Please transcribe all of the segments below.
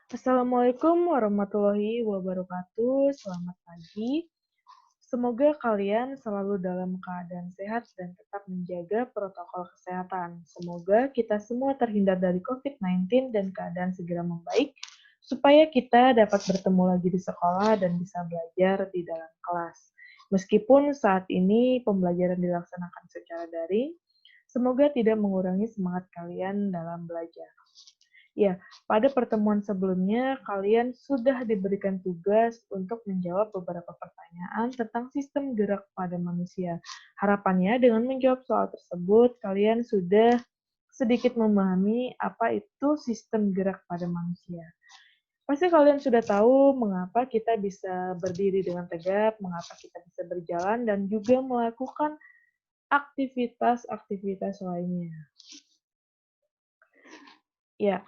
Assalamualaikum warahmatullahi wabarakatuh. Selamat pagi. Semoga kalian selalu dalam keadaan sehat dan tetap menjaga protokol kesehatan. Semoga kita semua terhindar dari COVID-19 dan keadaan segera membaik, supaya kita dapat bertemu lagi di sekolah dan bisa belajar di dalam kelas. Meskipun saat ini pembelajaran dilaksanakan secara daring, semoga tidak mengurangi semangat kalian dalam belajar. Ya, pada pertemuan sebelumnya kalian sudah diberikan tugas untuk menjawab beberapa pertanyaan tentang sistem gerak pada manusia. Harapannya dengan menjawab soal tersebut, kalian sudah sedikit memahami apa itu sistem gerak pada manusia. Pasti kalian sudah tahu mengapa kita bisa berdiri dengan tegap, mengapa kita bisa berjalan, dan juga melakukan aktivitas-aktivitas lainnya. Ya,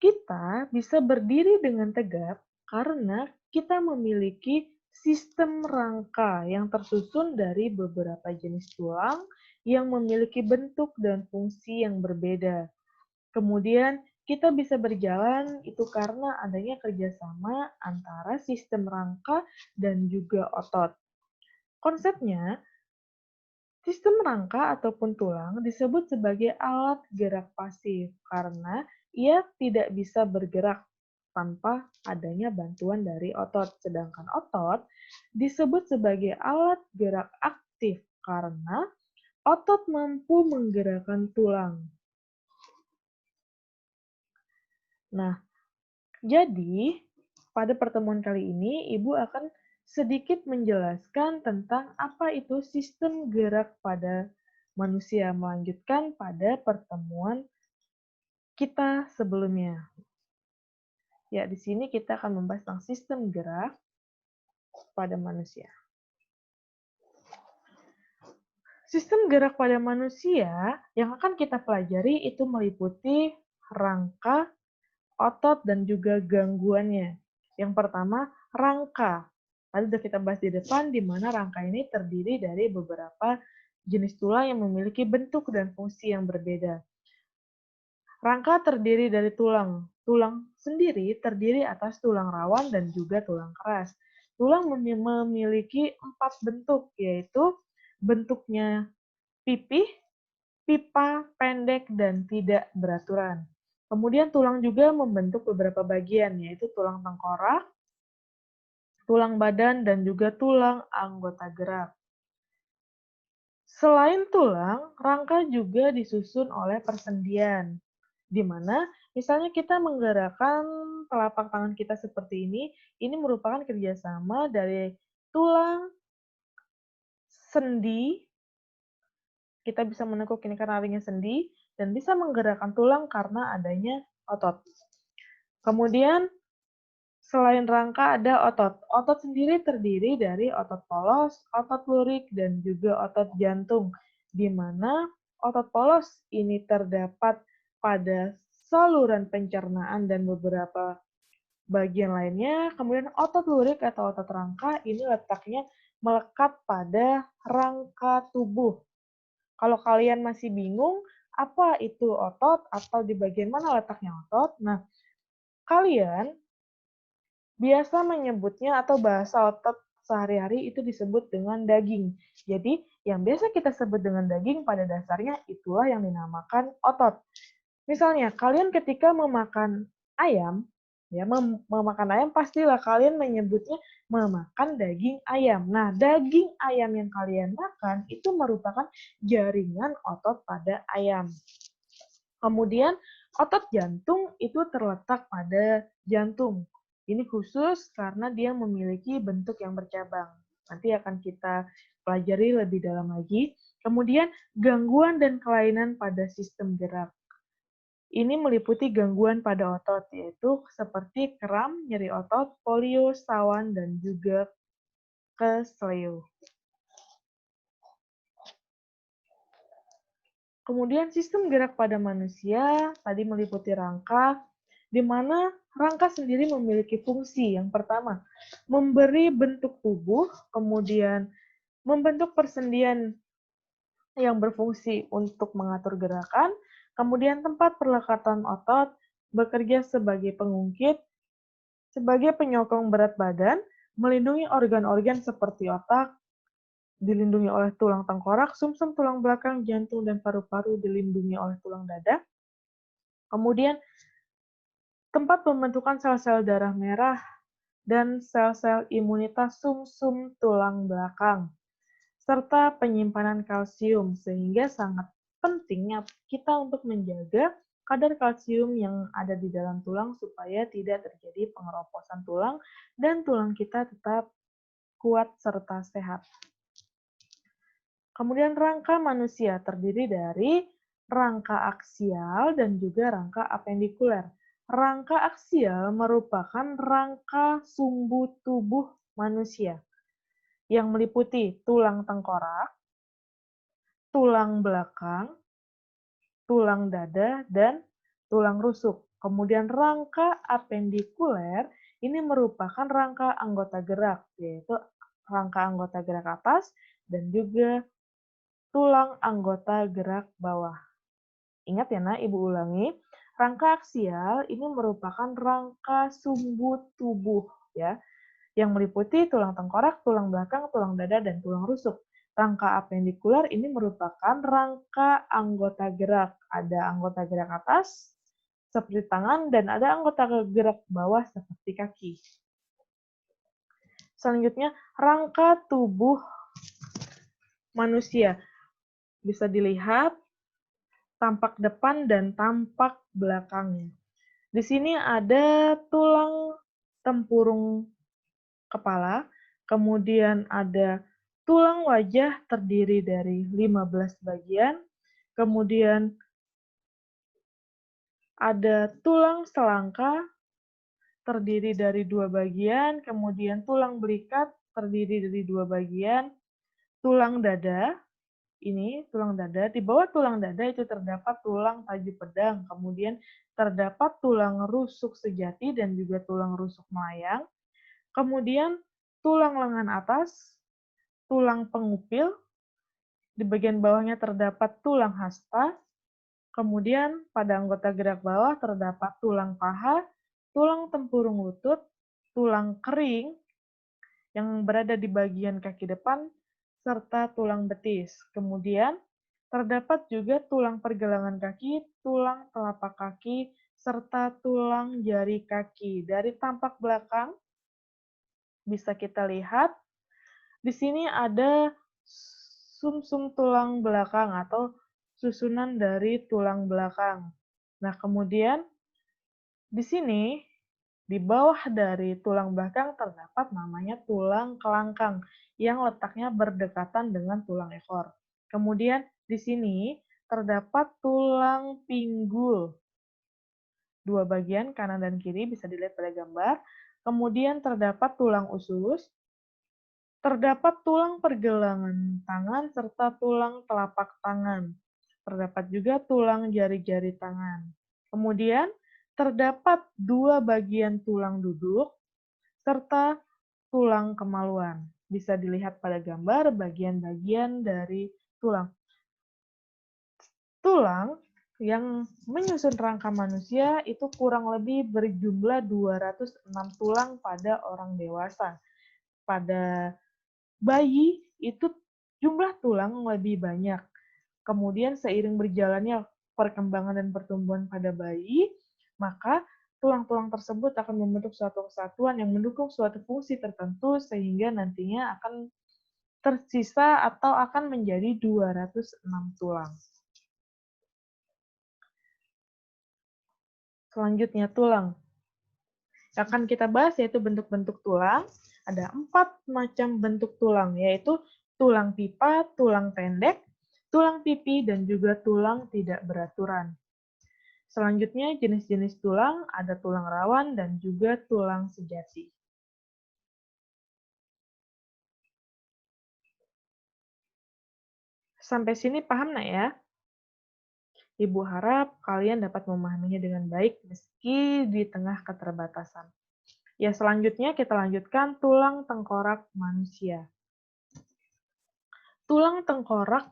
kita bisa berdiri dengan tegap karena kita memiliki sistem rangka yang tersusun dari beberapa jenis tulang yang memiliki bentuk dan fungsi yang berbeda. Kemudian, kita bisa berjalan itu karena adanya kerjasama antara sistem rangka dan juga otot. Konsepnya, sistem rangka ataupun tulang disebut sebagai alat gerak pasif karena ia tidak bisa bergerak tanpa adanya bantuan dari otot. Sedangkan otot disebut sebagai alat gerak aktif karena otot mampu menggerakkan tulang. Nah, jadi pada pertemuan kali ini Ibu akan sedikit menjelaskan tentang apa itu sistem gerak pada manusia, melanjutkan pada pertemuan kita sebelumnya. Ya, di sini kita akan membahas tentang sistem gerak pada manusia. Sistem gerak pada manusia yang akan kita pelajari itu meliputi rangka, otot, dan juga gangguannya. Yang pertama, rangka. Tadi sudah kita bahas di depan, di mana rangka ini terdiri dari beberapa jenis tulang yang memiliki bentuk dan fungsi yang berbeda. Rangka terdiri dari tulang. Tulang sendiri terdiri atas tulang rawan dan juga tulang keras. Tulang memiliki 4 bentuk, yaitu bentuknya pipih, pipa, pendek, dan tidak beraturan. Kemudian tulang juga membentuk beberapa bagian, yaitu tulang tengkorak, tulang badan, dan juga tulang anggota gerak. Selain tulang, rangka juga disusun oleh persendian, di mana misalnya kita menggerakkan telapak tangan kita seperti ini merupakan kerjasama dari tulang, sendi, kita bisa menekuk ini karena adanya sendi, dan bisa menggerakkan tulang karena adanya otot. Kemudian, selain rangka ada otot. Otot sendiri terdiri dari otot polos, otot lurik, dan juga otot jantung, di mana otot polos ini terdapat pada saluran pencernaan dan beberapa bagian lainnya. Kemudian otot lurik atau otot rangka ini letaknya melekat pada rangka tubuh. Kalau kalian masih bingung, apa itu otot atau di bagian mana letaknya otot? Nah, kalian biasa menyebutnya atau bahasa otot sehari-hari itu disebut dengan daging. Jadi, yang biasa kita sebut dengan daging pada dasarnya itulah yang dinamakan otot. Misalnya, kalian ketika memakan ayam, ya memakan ayam pastilah kalian menyebutnya memakan daging ayam. Nah, daging ayam yang kalian makan itu merupakan jaringan otot pada ayam. Kemudian otot jantung itu terletak pada jantung. Ini khusus karena dia memiliki bentuk yang bercabang. Nanti akan kita pelajari lebih dalam lagi. Kemudian gangguan dan kelainan pada sistem gerak. Ini meliputi gangguan pada otot, yaitu seperti kram, nyeri otot, polio, sawan, dan juga kesleo. Kemudian sistem gerak pada manusia tadi meliputi rangka, di mana rangka sendiri memiliki fungsi. Yang pertama, memberi bentuk tubuh, kemudian membentuk persendian yang berfungsi untuk mengatur gerakan, kemudian tempat perlekatan otot, bekerja sebagai pengungkit, Sebagai penyokong berat badan, melindungi organ-organ seperti otak, dilindungi oleh tulang tengkorak, sumsum tulang belakang, jantung, dan paru-paru dilindungi oleh tulang dada. Kemudian, tempat pembentukan sel-sel darah merah dan sel-sel imunitas sumsum tulang belakang, serta penyimpanan kalsium, sehingga sangat pentingnya kita untuk menjaga kadar kalsium yang ada di dalam tulang supaya tidak terjadi pengeroposan tulang dan tulang kita tetap kuat serta sehat. Kemudian rangka manusia terdiri dari rangka aksial dan juga rangka apendikuler. Rangka aksial merupakan rangka sumbu tubuh manusia yang meliputi tulang tengkorak, tulang belakang, tulang dada, dan tulang rusuk. Kemudian rangka apendikuler ini merupakan rangka anggota gerak, yaitu rangka anggota gerak atas dan juga tulang anggota gerak bawah. Ingat ya, Nak, Ibu ulangi. Rangka aksial ini merupakan rangka sumbu tubuh ya, yang meliputi tulang tengkorak, tulang belakang, tulang dada, dan tulang rusuk. Rangka apendikuler ini merupakan rangka anggota gerak. Ada anggota gerak atas, seperti tangan, dan ada anggota gerak bawah, seperti kaki. Selanjutnya, rangka tubuh manusia. Bisa dilihat tampak depan dan tampak belakangnya. Di sini ada tulang tempurung kepala, kemudian ada tulang wajah terdiri dari 15 bagian, kemudian ada tulang selangka terdiri dari 2 bagian, kemudian tulang belikat terdiri dari 2 bagian, tulang dada, ini tulang dada, di bawah tulang dada itu terdapat tulang taji pedang, kemudian terdapat tulang rusuk sejati dan juga tulang rusuk melayang, kemudian tulang lengan atas, tulang pengupil, di bagian bawahnya terdapat tulang hasta, kemudian pada anggota gerak bawah terdapat tulang paha, tulang tempurung lutut, tulang kering yang berada di bagian kaki depan, serta tulang betis. Kemudian, terdapat juga tulang pergelangan kaki, tulang telapak kaki, serta tulang jari kaki. Dari tampak belakang, bisa kita lihat, di sini ada sumsum tulang belakang atau susunan dari tulang belakang. Nah, kemudian di sini di bawah dari tulang belakang terdapat namanya tulang kelangkang yang letaknya berdekatan dengan tulang ekor. Kemudian di sini terdapat tulang pinggul. Dua bagian kanan dan kiri bisa dilihat pada gambar. Kemudian terdapat tulang usus, terdapat tulang pergelangan tangan serta tulang telapak tangan. Terdapat juga tulang jari-jari tangan. Kemudian terdapat 2 bagian tulang duduk serta tulang kemaluan. Bisa dilihat pada gambar bagian-bagian dari tulang. Tulang yang menyusun rangka manusia itu kurang lebih berjumlah 206 tulang pada orang dewasa. Pada bayi itu jumlah tulang lebih banyak. Kemudian seiring berjalannya perkembangan dan pertumbuhan pada bayi, maka tulang-tulang tersebut akan membentuk suatu kesatuan yang mendukung suatu fungsi tertentu sehingga nantinya akan tersisa atau akan menjadi 206 tulang. Selanjutnya tulang. Yang akan kita bahas yaitu bentuk-bentuk tulang. Ada 4 macam bentuk tulang, yaitu tulang pipa, tulang pendek, tulang pipi, dan juga tulang tidak beraturan. Selanjutnya, jenis-jenis tulang, ada tulang rawan dan juga tulang sejati. Sampai sini paham nggak ya? Ibu harap kalian dapat memahaminya dengan baik meski di tengah keterbatasan. Ya, selanjutnya kita lanjutkan tulang tengkorak manusia. Tulang tengkorak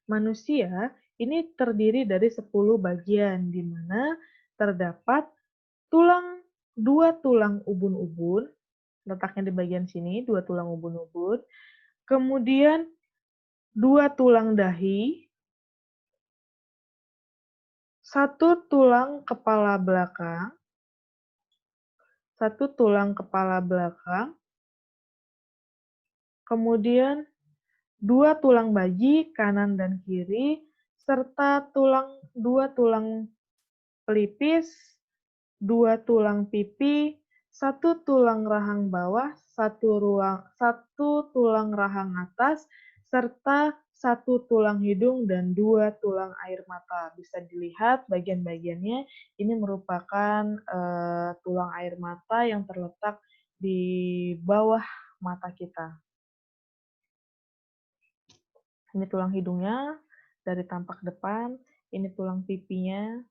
manusia ini terdiri dari 10 bagian, di mana terdapat tulang 2 tulang ubun-ubun, letaknya di bagian sini, 2 tulang ubun-ubun. Kemudian 2 tulang dahi, 1 tulang kepala belakang, 1 tulang kepala belakang, kemudian 2 tulang baji kanan dan kiri, serta 2 tulang pelipis, 2 tulang pipi, 1 tulang rahang bawah, 1 tulang rahang atas, serta 1 tulang hidung dan 2 tulang air mata. Bisa dilihat bagian-bagiannya, ini merupakan tulang air mata yang terletak di bawah mata kita. Ini tulang hidungnya dari tampak depan, ini tulang pipinya.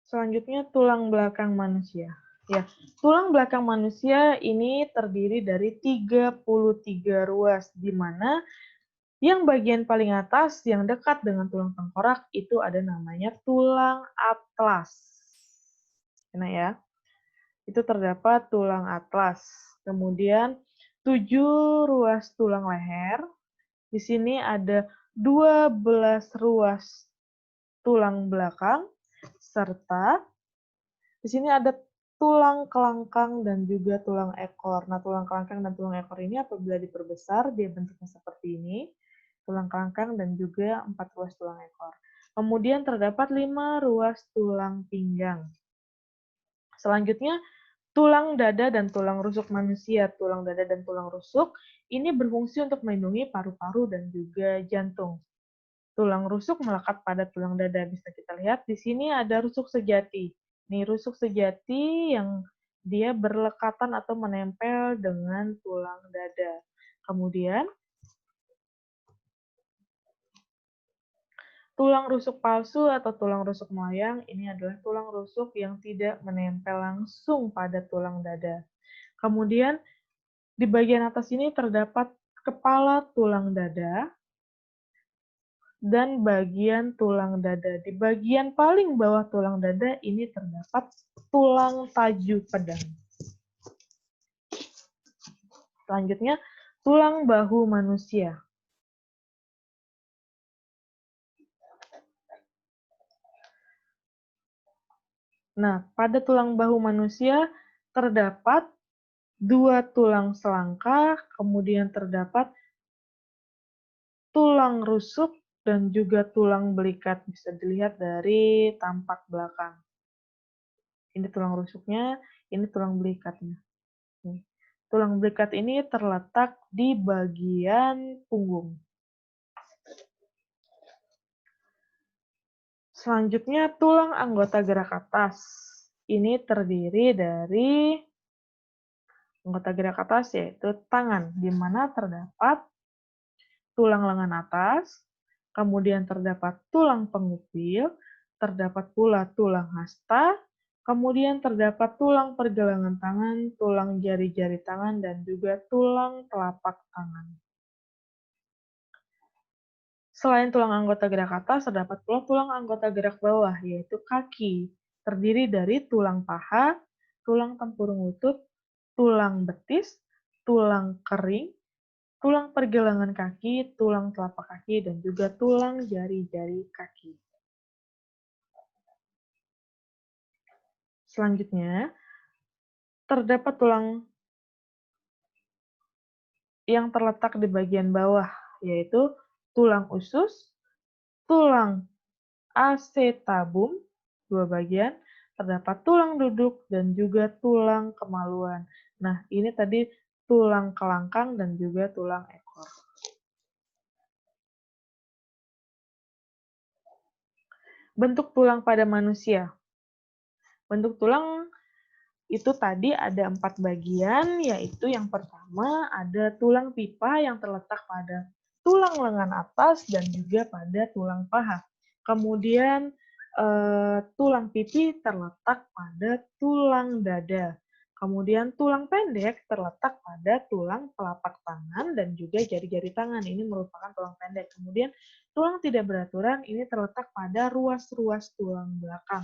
Selanjutnya tulang belakang manusia. Ya, tulang belakang manusia ini terdiri dari 33 ruas, di mana yang bagian paling atas yang dekat dengan tulang tengkorak itu ada namanya tulang atlas. Nah ya, itu terdapat tulang atlas. Kemudian 7 ruas tulang leher. Di sini ada 12 ruas tulang belakang, serta di sini ada tulang kelangkang dan juga tulang ekor. Nah, tulang kelangkang dan tulang ekor ini apabila diperbesar, dia bentuknya seperti ini. Tulang kelangkang dan juga 4 ruas tulang ekor. Kemudian terdapat 5 ruas tulang pinggang. Selanjutnya, tulang dada dan tulang rusuk manusia. Tulang dada dan tulang rusuk ini berfungsi untuk melindungi paru-paru dan juga jantung. Tulang rusuk melekat pada tulang dada. Bisa kita lihat di sini ada rusuk sejati. Ini rusuk sejati yang dia berlekatan atau menempel dengan tulang dada. Kemudian tulang rusuk palsu atau tulang rusuk melayang ini adalah tulang rusuk yang tidak menempel langsung pada tulang dada. Kemudian di bagian atas ini terdapat kepala tulang dada dan bagian tulang dada. Di bagian paling bawah tulang dada ini terdapat tulang taju pedang. Selanjutnya, tulang bahu manusia. Nah, pada tulang bahu manusia terdapat 2 tulang selangkah, kemudian terdapat tulang rusuk dan juga tulang belikat. Bisa dilihat dari tampak belakang. Ini tulang rusuknya, ini tulang belikatnya. Tulang belikat ini terletak di bagian punggung. Selanjutnya, tulang anggota gerak atas. Ini terdiri dari anggota gerak atas yaitu tangan, di mana terdapat tulang lengan atas, kemudian terdapat tulang pengupil, terdapat pula tulang hasta, kemudian terdapat tulang pergelangan tangan, tulang jari-jari tangan, dan juga tulang telapak tangan. Selain tulang anggota gerak atas, terdapat pula tulang anggota gerak bawah, yaitu kaki. Terdiri dari tulang paha, tulang tempurung lutut, tulang betis, tulang kering, tulang pergelangan kaki, tulang telapak kaki, dan juga tulang jari-jari kaki. Selanjutnya, terdapat tulang yang terletak di bagian bawah, yaitu tulang usus, tulang acetabum, 2 bagian, terdapat tulang duduk dan juga tulang kemaluan. Nah, ini tadi tulang kelangkang dan juga tulang ekor. Bentuk tulang pada manusia. Bentuk tulang itu tadi ada 4 bagian, yaitu yang pertama ada tulang pipa yang terletak pada tulang lengan atas dan juga pada tulang paha. Kemudian tulang pipi terletak pada tulang dada. Kemudian tulang pendek terletak pada tulang telapak tangan dan juga jari-jari tangan. Ini merupakan tulang pendek. Kemudian tulang tidak beraturan ini terletak pada ruas-ruas tulang belakang.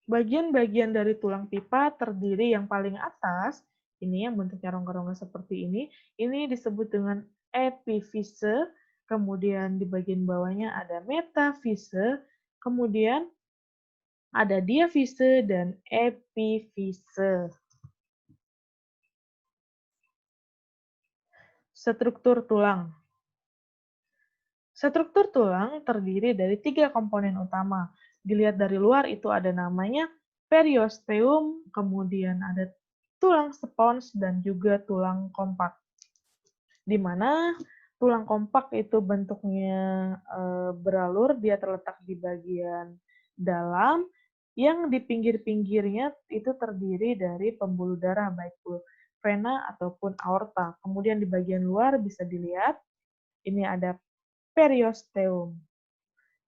Bagian-bagian dari tulang pipa terdiri yang paling atas, ini yang bentuknya rongga-rongga seperti ini disebut dengan epifise, kemudian di bagian bawahnya ada metafise, kemudian ada diafise dan epifise. Struktur tulang. Struktur tulang terdiri dari 3 komponen utama. Dilihat dari luar itu ada namanya periosteum, kemudian ada tulang spons, dan juga tulang kompak. Di mana tulang kompak itu bentuknya beralur, dia terletak di bagian dalam, yang di pinggir-pinggirnya itu terdiri dari pembuluh darah, baik itu vena ataupun aorta. Kemudian di bagian luar bisa dilihat, ini ada periosteum.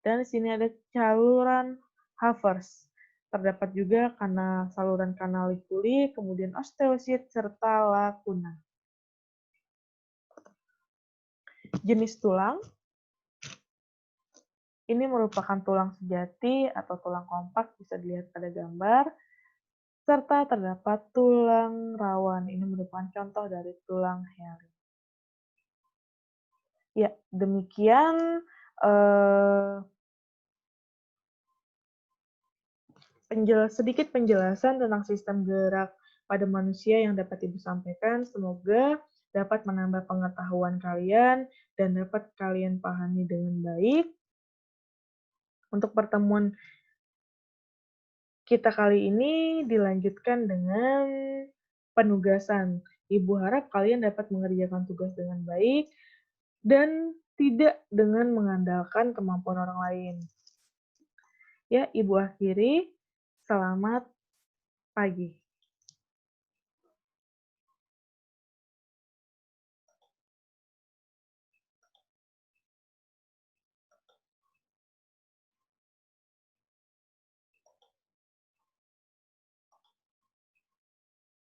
Dan di sini ada saluran Havers. Terdapat juga saluran canaliculi, kemudian osteosit, serta lacuna. Jenis tulang, ini merupakan tulang sejati atau tulang kompak, bisa dilihat pada gambar, serta terdapat tulang rawan. Ini merupakan contoh dari tulang heli. Ya, demikian sedikit penjelasan tentang sistem gerak pada manusia yang dapat Ibu sampaikan. Semoga dapat menambah pengetahuan kalian dan dapat kalian pahami dengan baik. Untuk pertemuan kita kali ini dilanjutkan dengan penugasan. Ibu harap kalian dapat mengerjakan tugas dengan baik dan tidak dengan mengandalkan kemampuan orang lain. Ya, Ibu akhiri. Selamat pagi.